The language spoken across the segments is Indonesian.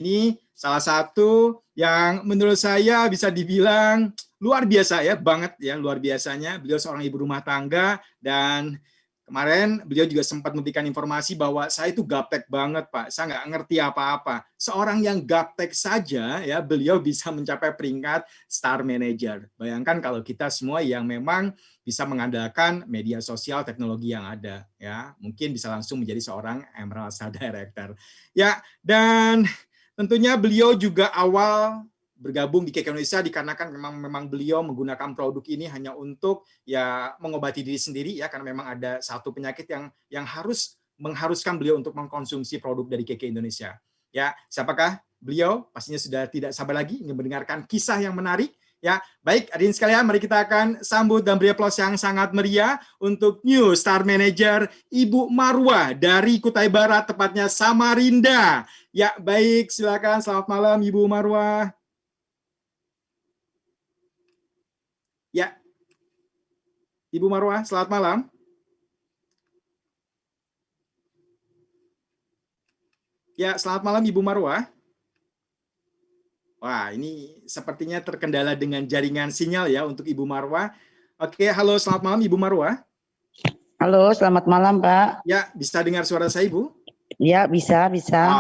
Ini salah satu yang menurut saya bisa dibilang luar biasa ya, banget ya, luar biasanya. Beliau seorang ibu rumah tangga dan kemarin beliau juga sempat memberikan informasi bahwa saya itu gaptek banget Pak, saya nggak ngerti apa-apa. Seorang yang gaptek saja ya beliau bisa mencapai peringkat star manager. Bayangkan kalau kita semua yang memang bisa mengandalkan media sosial teknologi yang ada ya, mungkin bisa langsung menjadi seorang Emerald Star Director. Ya, dan tentunya beliau juga awal bergabung di KK Indonesia dikarenakan memang beliau menggunakan produk ini hanya untuk ya mengobati diri sendiri ya, karena memang ada satu penyakit yang harus mengharuskan beliau untuk mengkonsumsi produk dari KK Indonesia. Ya, siapakah beliau? Pastinya sudah tidak sabar lagi ingin mendengarkan kisah yang menarik. Ya, baik hadirin sekalian, mari kita akan sambut dan beri aplaus yang sangat meriah untuk New Star Manager Ibu Marwah dari Kutai Barat, tepatnya Samarinda. Ya, baik, silakan. Selamat malam Ibu Marwah. Ya, Ibu Marwah, selamat malam. Ya, selamat malam Ibu Marwah. Wah, ini sepertinya terkendala dengan jaringan sinyal ya untuk Ibu Marwah. Oke, halo, selamat malam Ibu Marwah. Halo, selamat malam Pak. Ya, bisa dengar suara saya Ibu? Ya, bisa.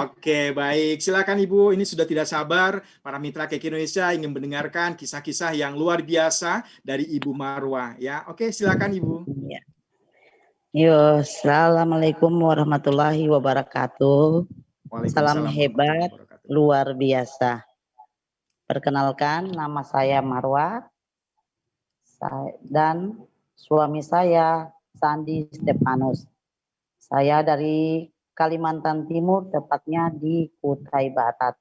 Oke, baik. Silakan Ibu, ini sudah tidak sabar. Para mitra KK Indonesia ingin mendengarkan kisah-kisah yang luar biasa dari Ibu Marwah. Ya, oke, silakan Ibu. Ya. Yo, assalamualaikum warahmatullahi wabarakatuh. Salam hebat, luar biasa. Perkenalkan, nama saya Marwah dan suami saya Sandi Stepanus. Saya dari Kalimantan Timur, tepatnya di Kutai Barat.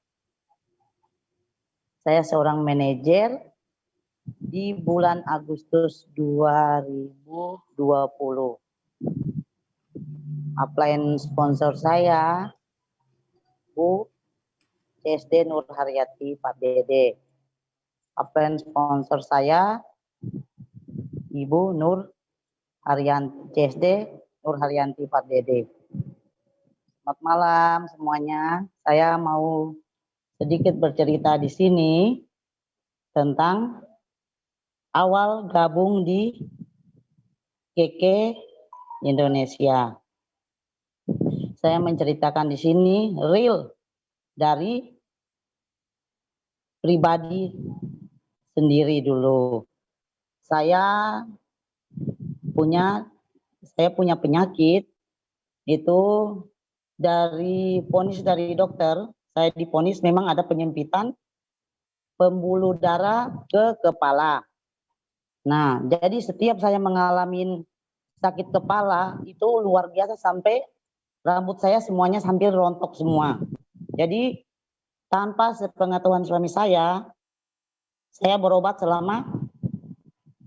Saya seorang manajer di bulan Agustus 2020. Upline sponsor saya Bu CSD Nur Haryati Pak Dede. Upline sponsor saya Ibu Nur Haryanti CSD Nur Haryanti Pak Dede. Selamat malam semuanya. Saya mau sedikit bercerita di sini tentang awal gabung di KK Indonesia. Saya menceritakan di sini real dari pribadi sendiri dulu. Saya punya penyakit itu dari vonis dari dokter. Saya divonis memang ada penyempitan pembuluh darah ke kepala. Nah, jadi setiap saya mengalami sakit kepala itu luar biasa sampai rambut saya semuanya hampir rontok semua. Jadi tanpa sepengetahuan suami saya berobat selama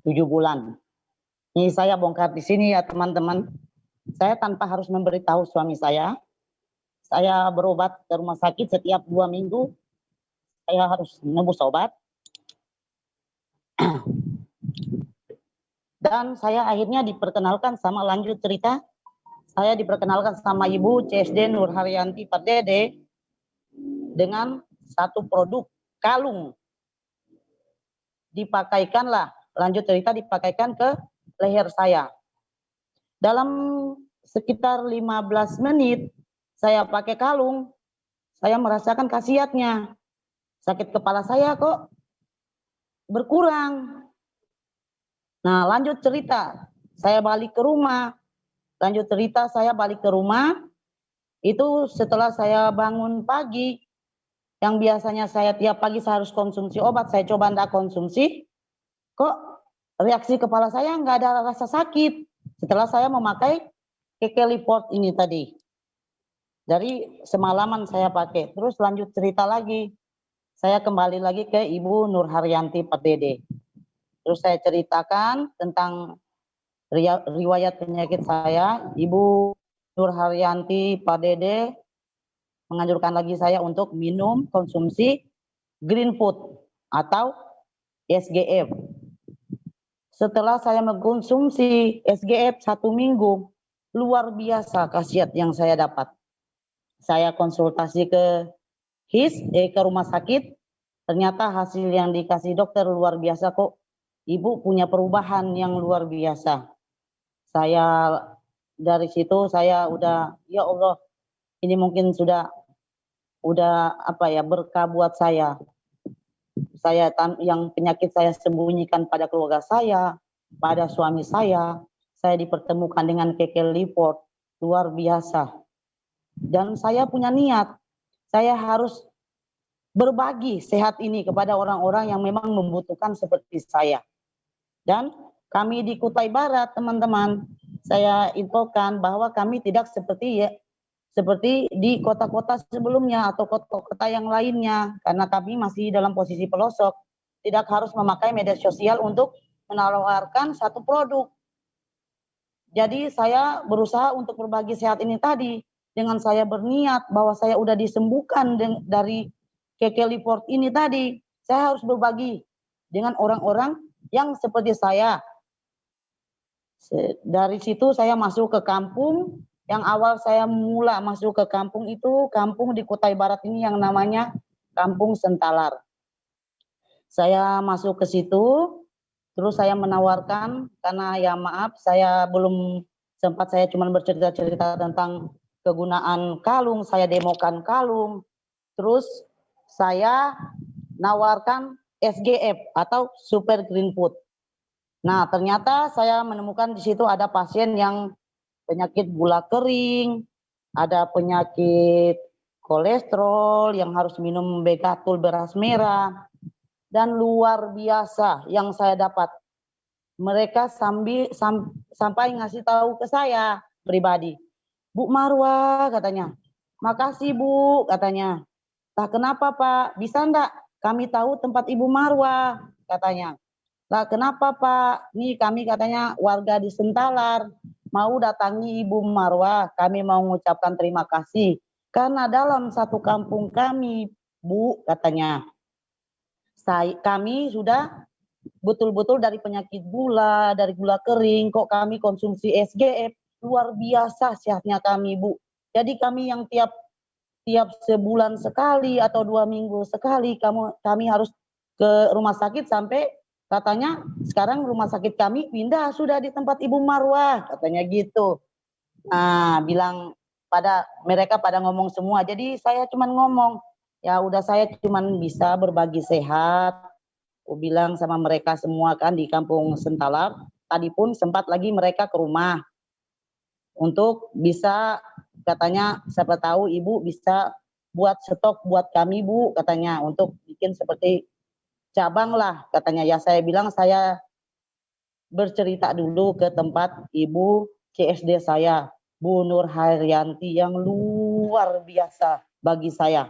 7 bulan. Ini saya bongkar di sini ya teman-teman. Saya tanpa harus memberitahu suami saya berobat ke rumah sakit setiap 2 minggu. Saya harus menebus obat. Dan saya akhirnya diperkenalkan sama lanjut cerita. Saya diperkenalkan sama Ibu CSD Nur Haryanti Pak Dede dengan satu produk kalung. Dipakaikanlah, lanjut cerita dipakaikan ke leher saya. Dalam sekitar 15 menit saya pakai kalung, saya merasakan khasiatnya. Sakit kepala saya kok berkurang. Nah, lanjut cerita, saya balik ke rumah. Lanjut cerita, saya balik ke rumah, itu setelah saya bangun pagi, yang biasanya saya tiap pagi saya harus konsumsi obat, saya coba enggak konsumsi, kok reaksi kepala saya enggak ada rasa sakit. Setelah saya memakai KK Report ini tadi. Dari semalaman saya pakai, terus lanjut cerita lagi. Saya kembali lagi ke Ibu Nur Haryanti Pak Dede. Terus saya ceritakan tentang riwayat penyakit saya. Ibu Nur Haryanti Pak Dede menganjurkan lagi saya untuk minum konsumsi green food atau SGF. Setelah saya mengkonsumsi SGF 1 minggu, luar biasa khasiat yang saya dapat. Saya konsultasi ke ke rumah sakit. Ternyata hasil yang dikasih dokter luar biasa kok. Ibu punya perubahan yang luar biasa. Saya dari situ saya udah, ya Allah, ini mungkin sudah apa ya, berkah buat saya. Saya yang penyakit saya sembunyikan pada keluarga saya, pada suami saya dipertemukan dengan Keke Liport, luar biasa. Dan saya punya niat, saya harus berbagi sehat ini kepada orang-orang yang memang membutuhkan seperti saya. Dan kami di Kutai Barat, teman-teman, saya infokan bahwa kami tidak seperti di kota-kota sebelumnya atau kota-kota yang lainnya, karena kami masih dalam posisi pelosok, tidak harus memakai media sosial untuk menawarkan satu produk. Jadi saya berusaha untuk berbagi sehat ini tadi, dengan saya berniat bahwa saya udah disembuhkan dari Keke Liport ini tadi, saya harus berbagi dengan orang-orang yang seperti saya. Dari situ saya masuk ke kampung. Yang awal saya mula masuk ke kampung itu, kampung di Kutai Barat ini yang namanya Kampung Sentalar. Saya masuk ke situ, terus saya menawarkan, karena ya maaf, saya belum sempat, saya cuma bercerita-cerita tentang kegunaan kalung, saya demokan kalung, terus saya nawarkan SGF atau Super Green Food. Nah, ternyata saya menemukan di situ ada pasien yang penyakit gula kering, ada penyakit kolesterol yang harus minum Begatul beras merah, dan luar biasa yang saya dapat. Mereka sampai ngasih tahu ke saya pribadi, Bu Marwa katanya, makasih Bu katanya. Lah kenapa Pak? Bisa enggak kami tahu tempat Ibu Marwa katanya. Lah kenapa Pak? Nih kami katanya warga di Sentalar mau datangi Ibu Marwa. Kami mau mengucapkan terima kasih karena dalam satu kampung kami, Bu katanya, kami sudah betul-betul dari penyakit gula, dari gula kering, kok kami konsumsi SGF, luar biasa sehatnya kami Bu. Jadi kami yang tiap sebulan sekali atau 2 minggu sekali kami harus ke rumah sakit, sampai katanya sekarang rumah sakit kami pindah sudah di tempat Ibu Marwah katanya gitu. Nah, bilang mereka pada ngomong semua. Jadi saya cuman ngomong, ya udah saya cuman bisa berbagi sehat. Aku bilang sama mereka semua kan di Kampung Sentalar. Tadi pun sempat lagi mereka ke rumah untuk bisa, katanya siapa tahu Ibu bisa buat stok buat kami Bu katanya, untuk bikin seperti cabang lah katanya. Ya saya bilang saya bercerita dulu ke tempat Ibu CSD saya, Bu Nur Haryanti, yang luar biasa bagi saya,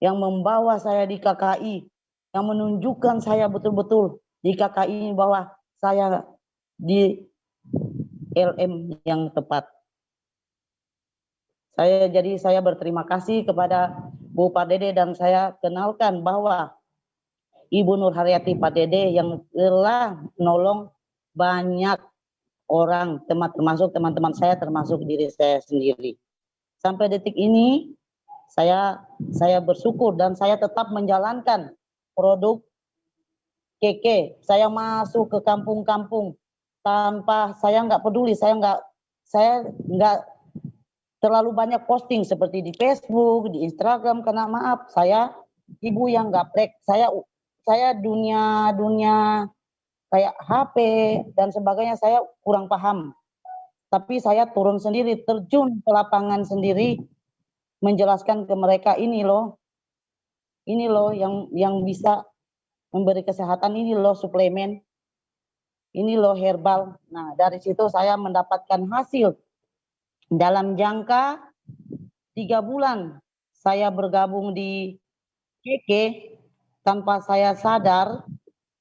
yang membawa saya di KKI, yang menunjukkan saya betul-betul di KKI bahwa saya di LM yang tepat. Saya berterima kasih kepada Bu Pardede, dan saya kenalkan bahwa Ibu Nur Haryati Pardede yang telah menolong banyak orang, termasuk teman-teman saya, termasuk diri saya sendiri. Sampai detik ini saya bersyukur dan saya tetap menjalankan produk Keke. Saya masuk ke kampung-kampung tanpa, saya nggak peduli, saya nggak terlalu banyak posting seperti di Facebook, di Instagram, karena maaf, saya ibu yang gaplek. Saya dunia kayak HP dan sebagainya saya kurang paham. Tapi saya turun sendiri, terjun ke lapangan sendiri, menjelaskan ke mereka, ini loh yang bisa memberi kesehatan, ini loh suplemen, ini loh herbal. Nah, dari situ saya mendapatkan hasil. Dalam jangka 3 bulan saya bergabung di Keke, tanpa saya sadar,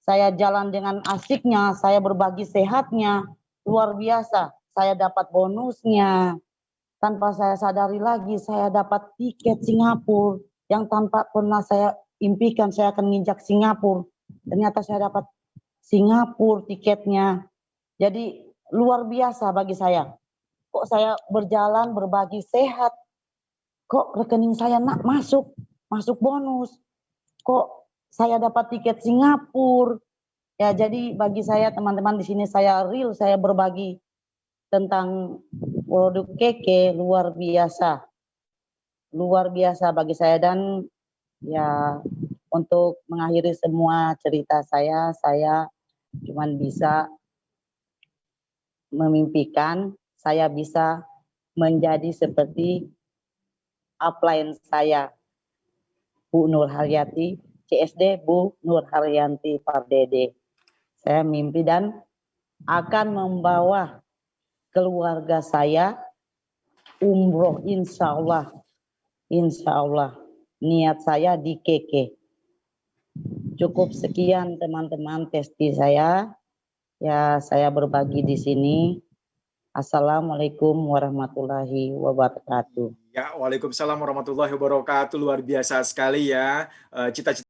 saya jalan dengan asiknya, saya berbagi sehatnya, luar biasa. Saya dapat bonusnya, tanpa saya sadari lagi saya dapat tiket Singapura, yang tanpa pernah saya impikan saya akan nginjak Singapura. Ternyata saya dapat Singapura tiketnya. Jadi luar biasa bagi saya. Kok saya berjalan berbagi sehat, kok rekening saya masuk masuk bonus. Kok saya dapat tiket Singapura? Ya, jadi bagi saya teman-teman di sini saya real, saya berbagi tentang produk keke luar biasa. Luar biasa bagi saya, dan ya untuk mengakhiri semua cerita saya cuman bisa memimpikan saya bisa menjadi seperti upline saya, Bu Nur Haryati, CSD Bu Nur Haryanti Pardede. Saya mimpi dan akan membawa keluarga saya umroh, insya Allah. Insya Allah. Niat saya di keke. Cukup sekian teman-teman testi saya. Ya, saya berbagi di sini. Assalamualaikum warahmatullahi wabarakatuh. Ya, waalaikumsalam warahmatullahi wabarakatuh. Luar biasa sekali ya cita-cita